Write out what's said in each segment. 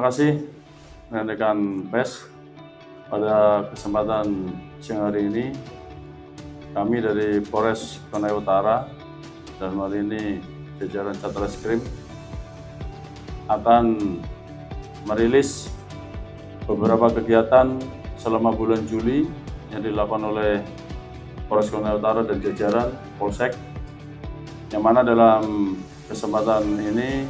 kasih rekan-rekan pers. Pada kesempatan siang hari ini, kami dari Polres Konawe Utara dan hari ini jajaran Satreskrim akan merilis beberapa kegiatan selama bulan Juli yang dilakukan oleh Polres Konawe Utara dan jajaran Polsek, yang mana dalam kesempatan ini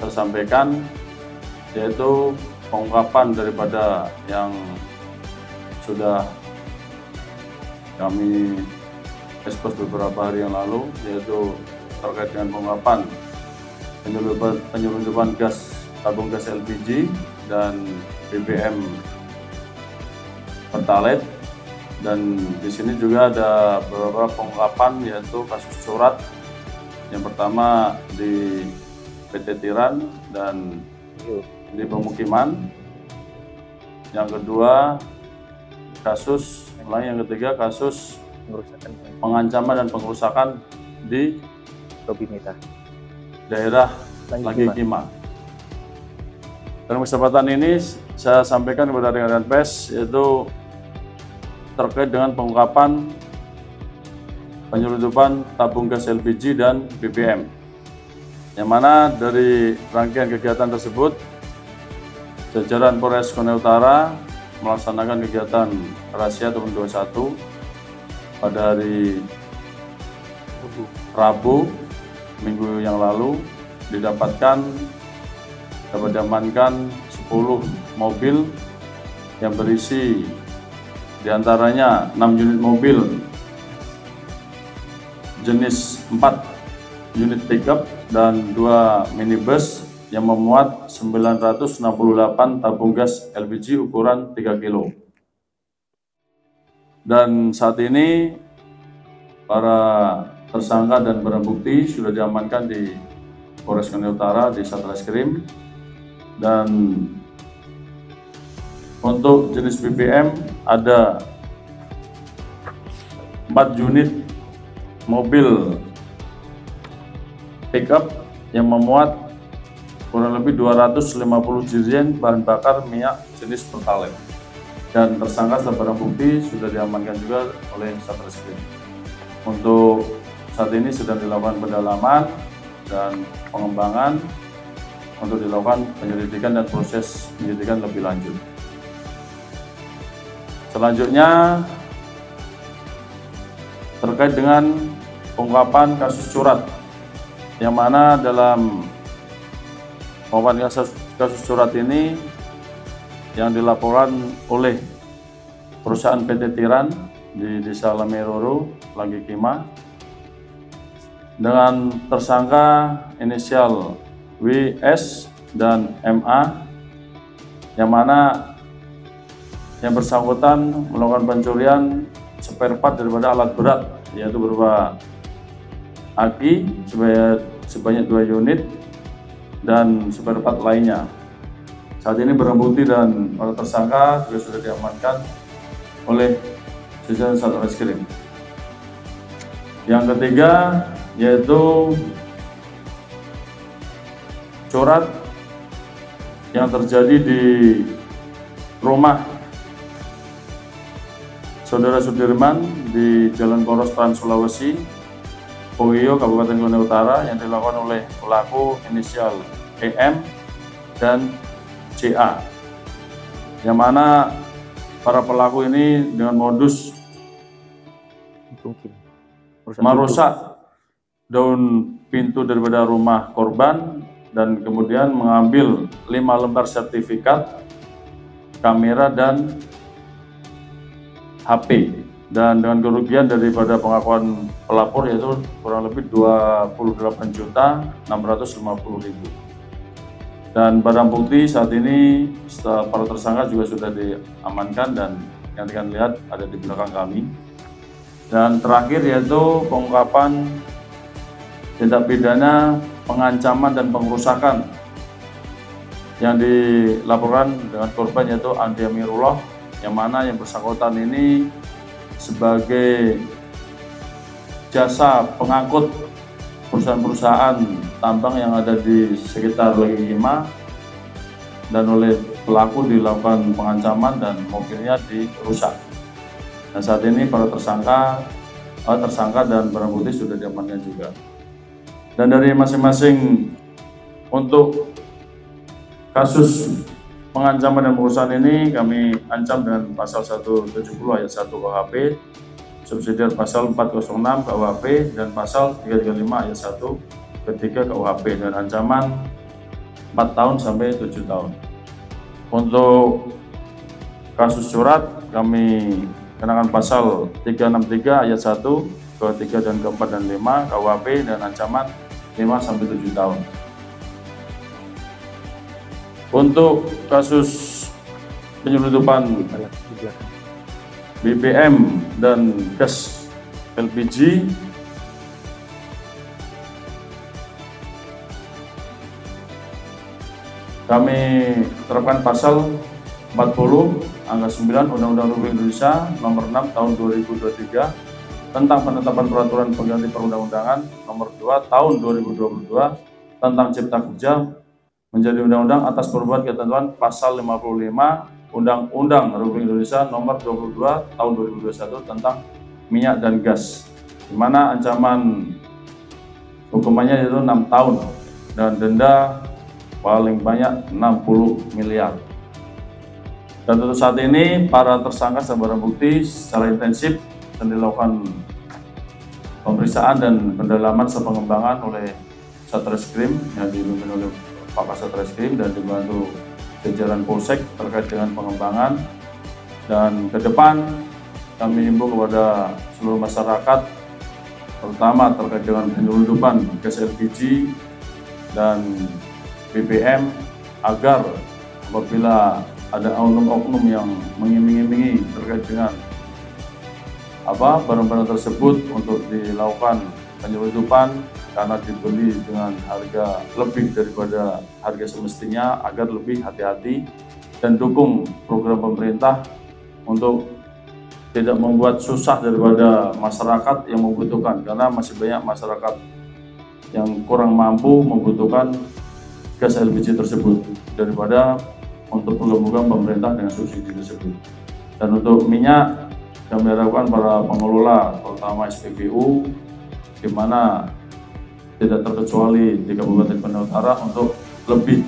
tersampaikan yaitu pengungkapan daripada yang sudah kami ekspos beberapa hari yang lalu, yaitu terkait dengan pengungkapan penyelundupan tabung gas LPG dan BBM Pertalite. Dan di sini juga ada beberapa pengungkapan yaitu kasus surat. Yang pertama di PT Tiran dan di pemukiman. Yang kedua kasus, yang ketiga kasus pengancaman dan pengerusakan di daerah Lagi Kima. Dalam kesempatan ini saya sampaikan kepada rekan-rekan pers yaitu terkait dengan pengungkapan penyelundupan tabung gas LPG dan BBM, yang mana dari rangkaian kegiatan tersebut jajaran Polres Konawe Utara melaksanakan kegiatan razia tahun 21 pada hari Rabu minggu yang lalu. Dapat diamankan 10 mobil yang berisi diantaranya 6 unit mobil jenis 4 unit pickup dan 2 minibus yang memuat 968 tabung gas LPG ukuran 3 kilo. Dan saat ini para tersangka dan barang bukti sudah diamankan di Polres Konawe Utara di Satreskrim. Dan untuk jenis BBM ada 4 unit mobil pickup yang memuat kurang lebih 250 jirigen bahan bakar minyak jenis Pertalite. Dan tersangka serta barang bukti sudah diamankan juga oleh Satreskrim. Untuk saat ini sedang dilakukan pendalaman dan pengembangan untuk dilakukan penyelidikan dan proses penyelidikan lebih lanjut. Selanjutnya terkait dengan pengungkapan kasus surat, yang mana dalam pengungkapan kasus surat ini yang dilaporkan oleh perusahaan PT Tiran di Desa Lemeroro, Lagi Kima, dengan tersangka inisial WS dan MA, yang mana yang bersangkutan melakukan pencurian spare part daripada alat berat, yaitu berupa aki sebanyak 2 unit dan spare part lainnya. Saat ini barang bukti dan para tersangka juga sudah diamankan oleh jajaran Satreskrim. Yang ketiga yaitu surat yang terjadi di rumah Saudara Sudirman di Jalan Poros Trans Sulawesi, Pogiyo, Kabupaten Konawe Utara, yang dilakukan oleh pelaku inisial EM dan CA, yang mana para pelaku ini dengan modus merusak daun pintu daripada rumah korban dan kemudian mengambil 5 lembar sertifikat, kamera dan HP, dan dengan kerugian daripada pengakuan pelapor yaitu kurang lebih 28.650.000. Dan barang bukti saat ini setelah para tersangka juga sudah diamankan dan yang kalian lihat ada di belakang kami. Dan terakhir yaitu pengungkapan tindak pidana pengancaman dan pengerusakan yang dilaporkan dengan korban yaitu Andi Amirullah, yang mana yang bersangkutan ini sebagai jasa pengangkut perusahaan-perusahaan tambang yang ada di sekitar Lagi Kima dan oleh pelaku dilakukan pengancaman dan mobilnya dirusak. Nah, saat ini para tersangka dan barang bukti sudah diamankan juga. Dan dari masing-masing untuk kasus pengancaman dan pengurusan ini kami ancam dengan pasal 170 ayat 1 KUHP, subsidiar pasal 406 KUHP, dan pasal 335 ayat 1 ketiga KUHP dengan ancaman 4 tahun sampai 7 tahun. Untuk kasus surat kami kenakan pasal 363 ayat 1, ke-3 dan ke-4 dan 5 KUHP dan ancaman 5 sampai 7 tahun. Untuk kasus penyelundupan BBM dan gas LPG kami terapkan pasal 40 angka 9 Undang-Undang Republik Indonesia nomor 6 tahun 2023 tentang penetapan peraturan pengganti perundang-undangan nomor 2 tahun 2022 tentang Cipta Kerja menjadi undang-undang atas perubahan ketentuan pasal 55 Undang-Undang Republik Indonesia nomor 22 tahun 2021 tentang minyak dan gas, di mana ancaman hukumannya yaitu 6 tahun dan denda paling banyak 60 miliar. Dan untuk saat ini para tersangka dan barang bukti secara intensif dan dilakukan pemeriksaan dan pendalaman serta pengembangan oleh Satreskrim yang dipimpin oleh Pak Satreskrim dan dibantu jajaran Polsek terkait dengan pengembangan. Dan ke depan kami himbau kepada seluruh masyarakat, terutama terkait dengan penyelundupan gas LPG dan BBM, agar apabila ada oknum-oknum yang mengiming-imingi terkait dengan barang-barang tersebut untuk dilakukan penyelundupan karena dibeli dengan harga lebih daripada harga semestinya, agar lebih hati-hati dan dukung program pemerintah untuk tidak membuat susah daripada masyarakat yang membutuhkan, karena masih banyak masyarakat yang kurang mampu membutuhkan gas LPG tersebut daripada untuk program-program pemerintah dengan subsidi tersebut. Dan untuk minyak, kami harapkan para pengelola, terutama SPBU, di mana tidak terkecuali di Kabupaten Banda Utara, untuk lebih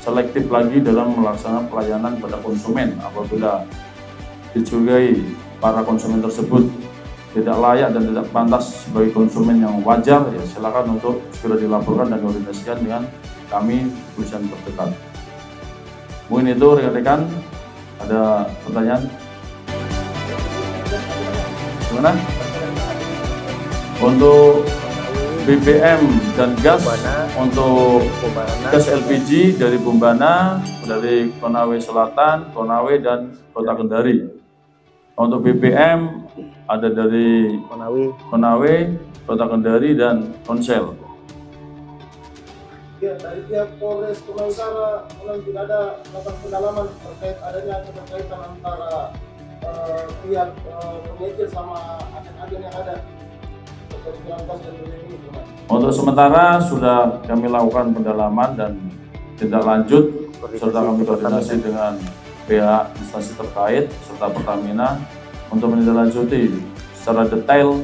selektif lagi dalam melaksanakan pelayanan pada konsumen. Apabila dicurigai para konsumen tersebut tidak layak dan tidak pantas sebagai konsumen yang wajar, ya silakan untuk segera dilaporkan dan koordinasikan dengan kami kepolisian terdekat. Mungkin itu rekan-rekan, ada pertanyaan? Gimana? Untuk BBM dan gas, untuk gas LPG dari Bombana, dari Konawe Selatan, Konawe, dan Kota Kendari. Untuk BBM ada dari Konawe, Kota Kendari, dan Konsel. Ya, dari pihak Polres Konawe Utara tidak ada melakukan pendalaman terkait adanya keterkaitan antara pihak penyedia sama agen-agen yang ada terkait dengan gas dan BBM ini. Untuk sementara sudah kami lakukan pendalaman dan tindak lanjut serta kami koordinasi dengan pihak instansi terkait serta Pertamina untuk menindaklanjuti secara detail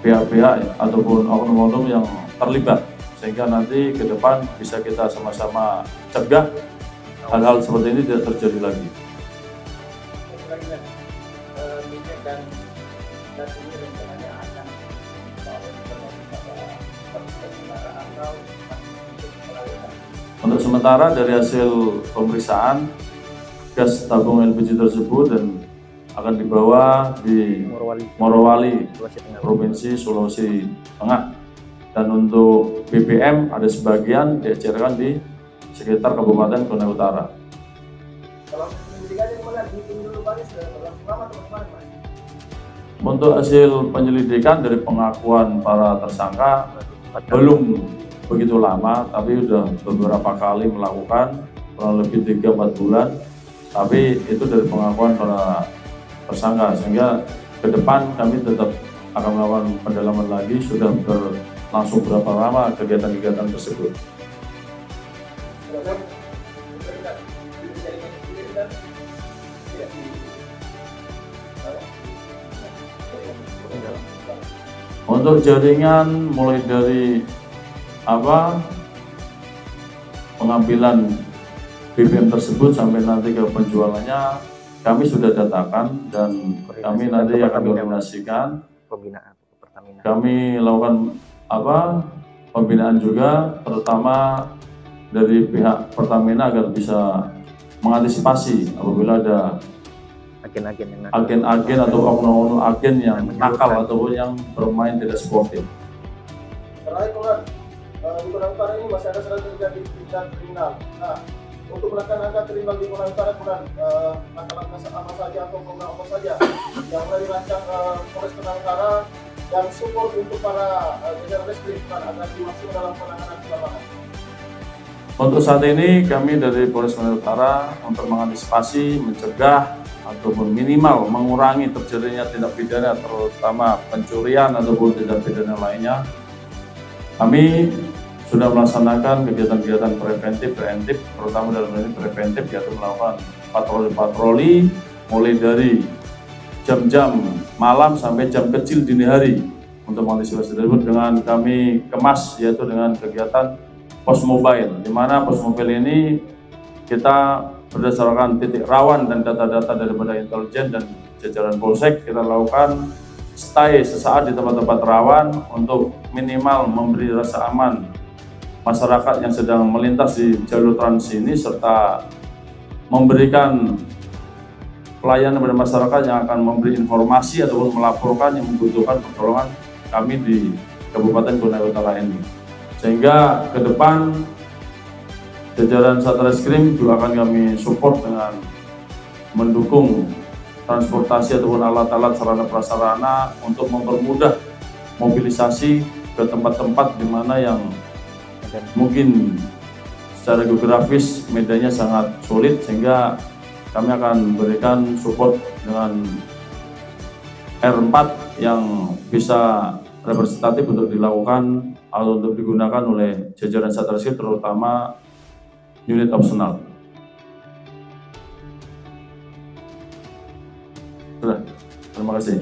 pihak-pihak ataupun oknum-oknum yang terlibat, sehingga nanti ke depan bisa kita sama-sama cegah hal-hal seperti ini tidak terjadi lagi. Untuk sementara dari hasil pemeriksaan gas tabung LPG tersebut dan akan dibawa di Morowali, Provinsi Sulawesi Tengah. Dan untuk BBM ada sebagian diecerkan di sekitar Kabupaten Konawe Utara. Untuk hasil penyelidikan dari pengakuan para tersangka belum begitu lama, tapi sudah beberapa kali melakukan, kurang lebih 3-4 bulan. Tapi itu dari pengakuan para tersangka, sehingga ke depan kami tetap akan melakukan pendalaman lagi. Sudah berlangsung berapa lama kegiatan-kegiatan tersebut. Untuk jaringan mulai dari pengambilan BBM tersebut sampai nanti ke penjualannya kami sudah datakan dan kami nanti akan koordinasikan. Pembinaan ke Pertamina. Kami lakukan pembinaan juga, terutama dari pihak Pertamina agar bisa mengantisipasi apabila ada agen-agen atau oknum-oknum agen yang nakal ataupun yang bermain tidak sportif. Terakhir, Koran, di Koran Utara ini masih ada sedang terjadi tindak kriminal. Nah, untuk menekan angka kriminal di Koran Utara, Koran, langkah-langkah apa saja atau program apa saja yang mulai dirancang Polres Koran Utara dan support untuk para jajaran reskrim agar dimasuk dalam penanganan di lapangan. Untuk saat ini kami dari Polres Koran Utara untuk mengantisipasi, mencegah ataupun minimal mengurangi terjadinya tindak pidana terutama pencurian ataupun tindak pidana lainnya. Kami sudah melaksanakan kegiatan-kegiatan preventif, terutama dalam hal ini preventif, yaitu melakukan patroli-patroli mulai dari jam-jam malam sampai jam kecil dini hari untuk mengantisipasi tersebut dengan kami kemas yaitu dengan kegiatan pos mobile, di mana pos mobile ini kita berdasarkan titik rawan dan data-data daripada intelijen dan jajaran Polsek, kita lakukan stay sesaat di tempat-tempat rawan untuk minimal memberi rasa aman masyarakat yang sedang melintas di jalur trans ini, serta memberikan pelayanan kepada masyarakat yang akan memberi informasi ataupun melaporkan yang membutuhkan pertolongan kami di Kabupaten Konawe Utara ini. Sehingga ke depan jajaran Satreskrim juga akan kami support dengan mendukung transportasi ataupun alat-alat sarana prasarana untuk mempermudah mobilisasi ke tempat-tempat di mana yang mungkin secara geografis medannya sangat sulit, sehingga kami akan berikan support dengan R4 yang bisa representatif untuk dilakukan atau untuk digunakan oleh jajaran Satreskrim, terutama unit opsional. Sudah, terima kasih.